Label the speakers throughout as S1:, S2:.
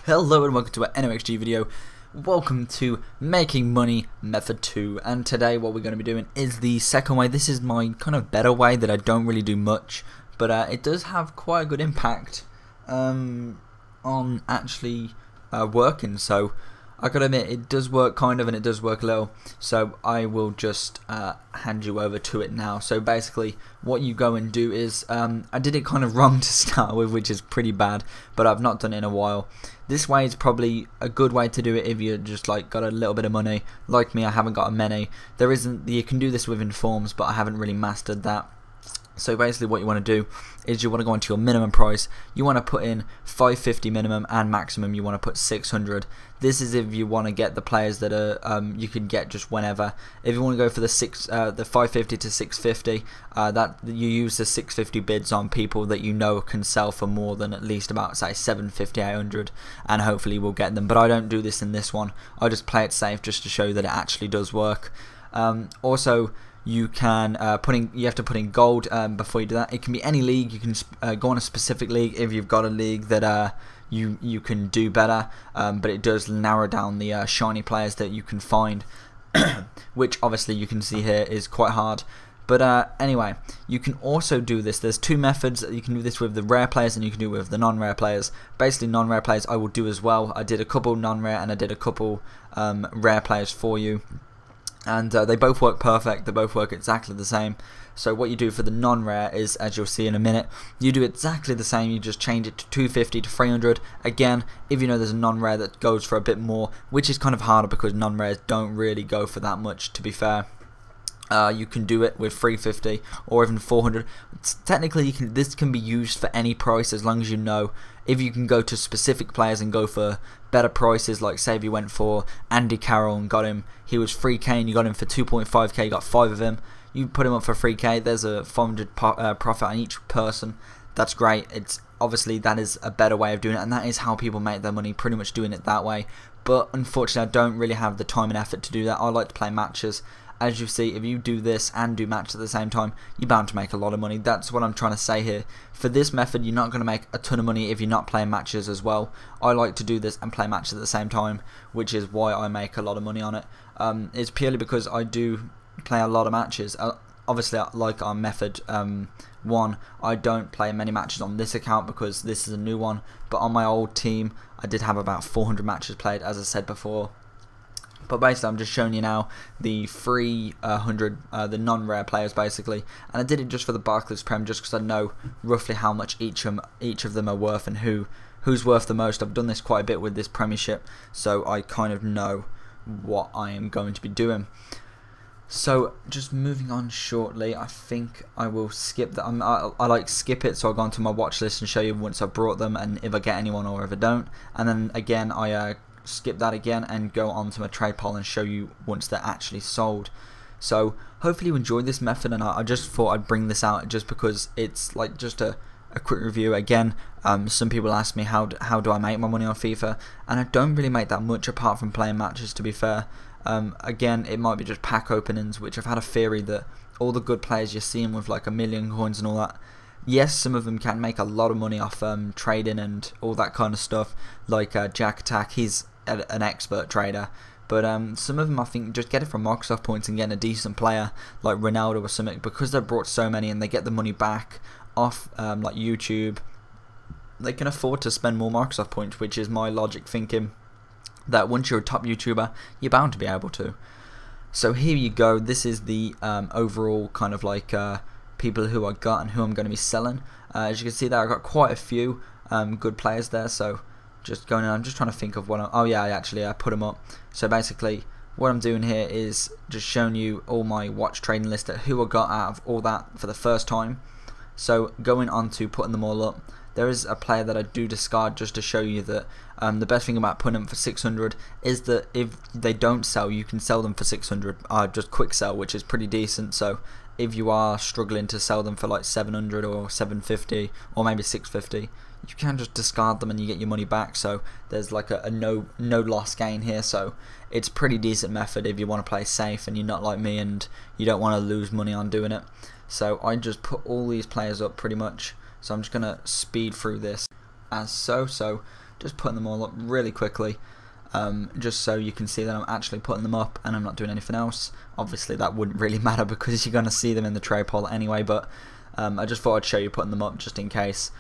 S1: Hello and welcome to an NOXG video. Welcome to Making Money Method 2, and today what we're going to be doing is the second way. This is my kind of better way that I don't really do much, but it does have quite a good impact on actually working. So I gotta admit, it does work kind of, and it does work a little. So I will just hand you over to it now. So basically what you go and do is, I did it kind of wrong to start with, which is pretty bad, but I've not done it in a while. This way is probably a good way to do it if you just like got a little bit of money. Like me, I haven't got many. You can do this with informs, but I haven't really mastered that. So basically what you want to do is you want to go into your minimum price. You want to put in 550 minimum, and maximum you want to put 600. This is if you want to get the players that are you can get just whenever. If you want to go for the 550 to 650, that you use the 650 bids on people that you know can sell for more than at least about say 750, 800, and hopefully we'll get them. But I don't do this in this one. I just play it safe just to show you that it actually does work. Also, you can you have to put in gold before you do that. It can be any league. You can go on a specific league if you've got a league that you can do better, but it does narrow down the shiny players that you can find, which obviously you can see here is quite hard. But anyway, you can also do this. There's two methods. You can do this with the rare players, and you can do it with the non-rare players. Basically, non-rare players I will do as well. I did a couple non-rare, and I did a couple rare players for you. And they both work perfect. They both work exactly the same. So what you do for the non-rare is, as you'll see in a minute, you do exactly the same. You just change it to 250 to 300. Again, if you know there's a non-rare that goes for a bit more, which is kind of harder because non-rares don't really go for that much, to be fair. You can do it with 350 or even 400. Technically, this can be used for any price as long as you know. If you can go to specific players and go for better prices, like say if you went for Andy Carroll and got him, he was 3k and you got him for 2.5k, you got 5 of him, you put him up for 3k, there's a 400 profit on each person. That's great. It's obviously that is a better way of doing it, and that is how people make their money, pretty much doing it that way. But unfortunately, I don't really have the time and effort to do that. I like to play matches. As you see, if you do this and do match at the same time, you're bound to make a lot of money. That's what I'm trying to say here. For this method, you're not going to make a ton of money if you're not playing matches as well. I like to do this and play matches at the same time, which is why I make a lot of money on it. It's purely because I do play a lot of matches. Obviously, like on method 1, I don't play many matches on this account because this is a new one. But on my old team, I did have about 400 matches played, as I said before. But basically, I'm just showing you now the free 100, the non-rare players basically, and I did it just for the Barclays Prem, just because I know roughly how much each of them are worth and who's worth the most. I've done this quite a bit with this Premiership, so I kind of know what I am going to be doing. So just moving on shortly, I think I will skip that. I like skip it, so I'll go onto my watch list and show you once I've brought them and if I get anyone or if I don't, and then again I skip that again and go on to my trade pile and show you once they're actually sold. So hopefully you enjoyed this method, and I just thought I'd bring this out just because it's like just a quick review. Again, some people ask me how do I make my money on FIFA, and I don't really make that much apart from playing matches, to be fair. Again, it might be just pack openings, which I've had a theory that all the good players you're seeing with like 1,000,000 coins and all that, yes, some of them can make a lot of money off trading and all that kind of stuff, like Jack Attack. He's an expert trader, but some of them I think just get it from Microsoft points and getting a decent player like Ronaldo or something, because they've brought so many and they get the money back off like YouTube. They can afford to spend more Microsoft points, which is my logic thinking that once you're a top YouTuber, you're bound to be able to. So here you go. This is the overall kind of like people who I got and who I'm going to be selling. As you can see there, I got quite a few good players there. So just going in, I'm just trying to think of what oh yeah, I put them up. So basically what I'm doing here is just showing you all my watch trading list at who I got out of all that for the first time. So going on to putting them all up, there is a player that I do discard just to show you that the best thing about putting them for 600 is that if they don't sell, you can sell them for 600, just quick sell, which is pretty decent. So if you are struggling to sell them for like 700 or 750 or maybe 650, you can just discard them and you get your money back. So there's like a no loss gain here. So it's a pretty decent method if you want to play safe and you're not like me and you don't want to lose money on doing it. So I just put all these players up pretty much. So I'm just gonna speed through this as so. just putting them all up really quickly, just so you can see that I'm actually putting them up and I'm not doing anything else. Obviously that wouldn't really matter because you're going to see them in the trade poll anyway, but I just thought I'd show you putting them up just in case,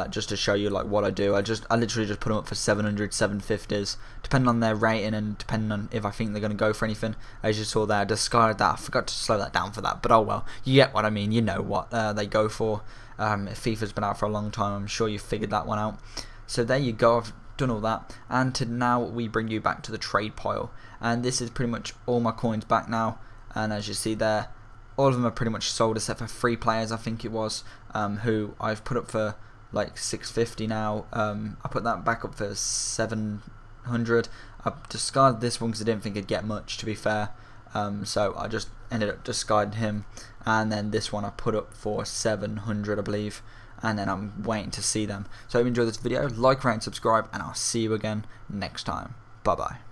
S1: just to show you like what I do. I literally just put them up for 700, 750s, depending on their rating and depending on if I think they're going to go for anything. As you saw there, I discarded that. I forgot to slow that down for that, but oh well, you get what I mean. You know what they go for. FIFA's been out for a long time. I'm sure you figured that one out. So there you go. I've done all that, and now we bring you back to the trade pile, and this is pretty much all my coins back now. And as you see there, all of them are pretty much sold except for 3 players, I think it was, who I've put up for like 650 now. I put that back up for 700. I discarded this one because I didn't think I'd get much, to be fair, so I just ended up discarding him, and then this one I put up for 700, I believe, and then I'm waiting to see them. So if you enjoyed this video, like, rate and subscribe, and I'll see you again next time. Bye bye.